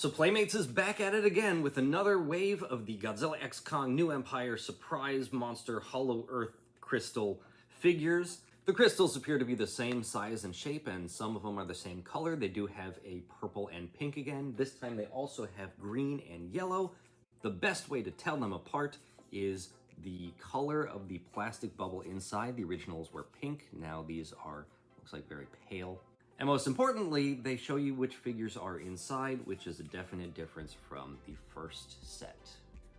So Playmates is back at it again with another wave of the Godzilla x Kong New Empire Surprise Monster Hollow Earth Crystal figures. The crystals appear to be the same size and shape, and some of them are the same color. They do have a purple and pink again. This time they also have green and yellow. The best way to tell them apart is the color of the plastic bubble inside. The originals were pink. Now these are, looks like, very pale. And most importantly, they show you which figures are inside, which is a definite difference from the first set.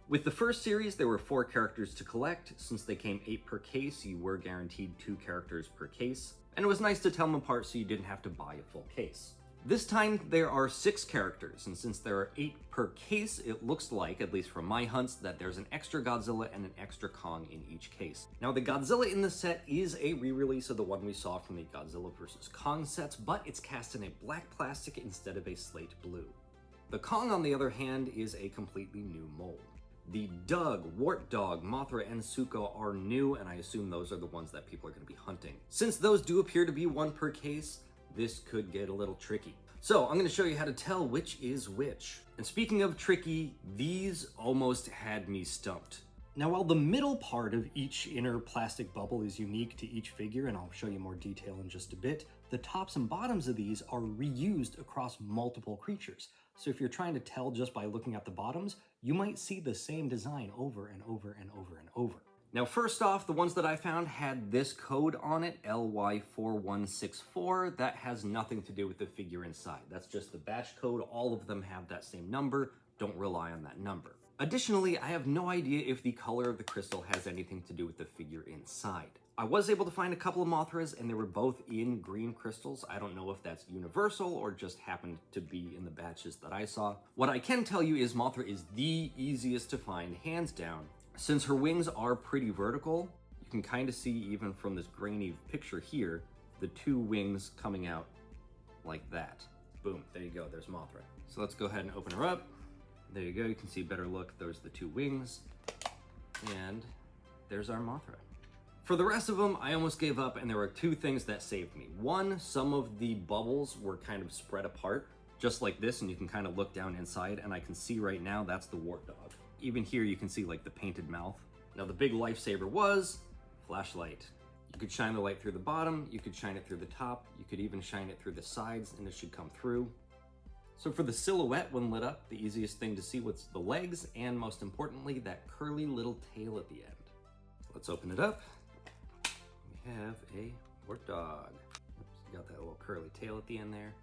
With the first series, there were 4 characters to collect. Since they came 8 per case, you were guaranteed 2 characters per case. And it was nice to tell them apart so you didn't have to buy a full case. This time, there are 6 characters, and since there are 8 per case, it looks like, at least from my hunts, that there's an extra Godzilla and an extra Kong in each case. Now, the Godzilla in the set is a re-release of the one we saw from the Godzilla vs. Kong sets, but it's cast in a black plastic instead of a slate blue. The Kong, on the other hand, is a completely new mold. The Dog, Wart Dog, Mothra, and Suko are new, and I assume those are the ones that people are going to be hunting. Since those do appear to be 1 per case, this could get a little tricky. So I'm going to show you how to tell which is which. And speaking of tricky, these almost had me stumped. Now, while the middle part of each inner plastic bubble is unique to each figure, and I'll show you more detail in just a bit, the tops and bottoms of these are reused across multiple creatures. So if you're trying to tell just by looking at the bottoms, you might see the same design over and over and over and over. Now, first off, the ones that I found had this code on it, LY4164. That has nothing to do with the figure inside. That's just the batch code. All of them have that same number. Don't rely on that number. Additionally, I have no idea if the color of the crystal has anything to do with the figure inside. I was able to find a couple of Mothras, and they were both in green crystals. I don't know if that's universal or just happened to be in the batches that I saw. What I can tell you is Mothra is the easiest to find, hands down. Since her wings are pretty vertical, you can kind of see even from this grainy picture here, the 2 wings coming out like that. Boom, there you go, there's Mothra. So let's go ahead and open her up. There you go, you can see a better look. There's the 2 wings, and there's our Mothra. For the rest of them, I almost gave up, and there were 2 things that saved me. One, some of the bubbles were kind of spread apart, just like this, and you can kind of look down inside, and I can see right now that's the Wart Dog. Even here you can see like the painted mouth. Now the big lifesaver was flashlight. You could shine the light through the bottom, you could shine it through the top, you could even shine it through the sides, and it should come through. So for the silhouette when lit up, the easiest thing to see was the legs, and most importantly, that curly little tail at the end. Let's open it up. We have a Wart Dog. Oops, got that little curly tail at the end there.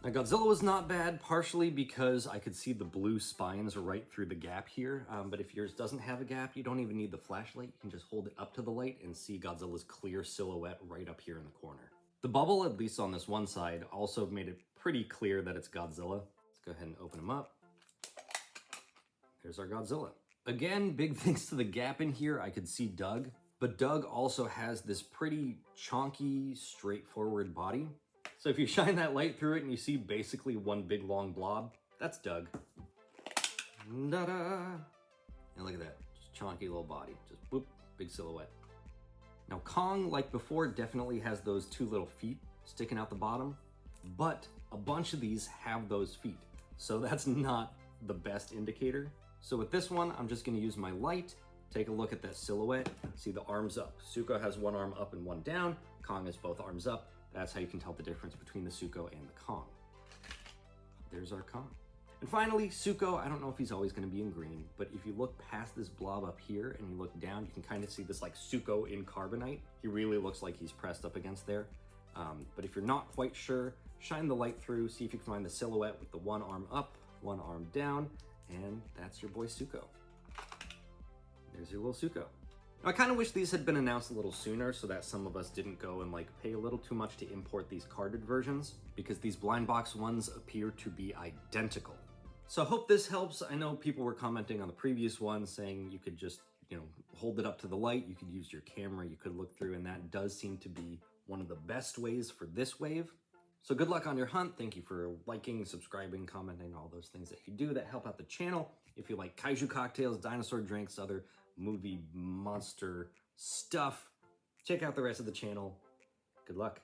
Now Godzilla was not bad, partially because I could see the blue spines right through the gap here, but if yours doesn't have a gap, you don't even need the flashlight. You can just hold it up to the light and see Godzilla's clear silhouette right up here in the corner. The bubble, at least on this one side, also made it pretty clear that it's Godzilla. Let's go ahead and open him up. There's our Godzilla. Again, big thanks to the gap in here, I could see Doug, but Doug also has this pretty chonky, straightforward body. So if you shine that light through it and you see basically one big long blob, that's Doug. Ta-da! And look at that, just chonky little body, just boop, big silhouette. Now Kong, like before, definitely has those 2 little feet sticking out the bottom, but a bunch of these have those feet. So that's not the best indicator. So with this one, I'm just gonna use my light, take a look at that silhouette, see the arms up. Suko has 1 arm up and 1 down, Kong has both arms up. That's how you can tell the difference between the Suko and the Kong. There's our Kong. And finally, Suko, I don't know if he's always going to be in green, but if you look past this blob up here and you look down, you can kind of see this like Suko in carbonite. He really looks like he's pressed up against there. But if you're not quite sure, shine the light through, see if you can find the silhouette with the 1 arm up, 1 arm down, and that's your boy Suko. There's your little Suko. Now, I kind of wish these had been announced a little sooner so that some of us didn't go and like pay a little too much to import these carded versions, because these blind box ones appear to be identical. So I hope this helps. I know people were commenting on the previous one saying you could just, hold it up to the light, you could use your camera, you could look through, and that does seem to be one of the best ways for this wave. So good luck on your hunt. Thank you for liking, subscribing, commenting, all those things that you do that help out the channel. If you like kaiju cocktails, dinosaur drinks, other movie monster stuff, check out the rest of the channel. Good luck.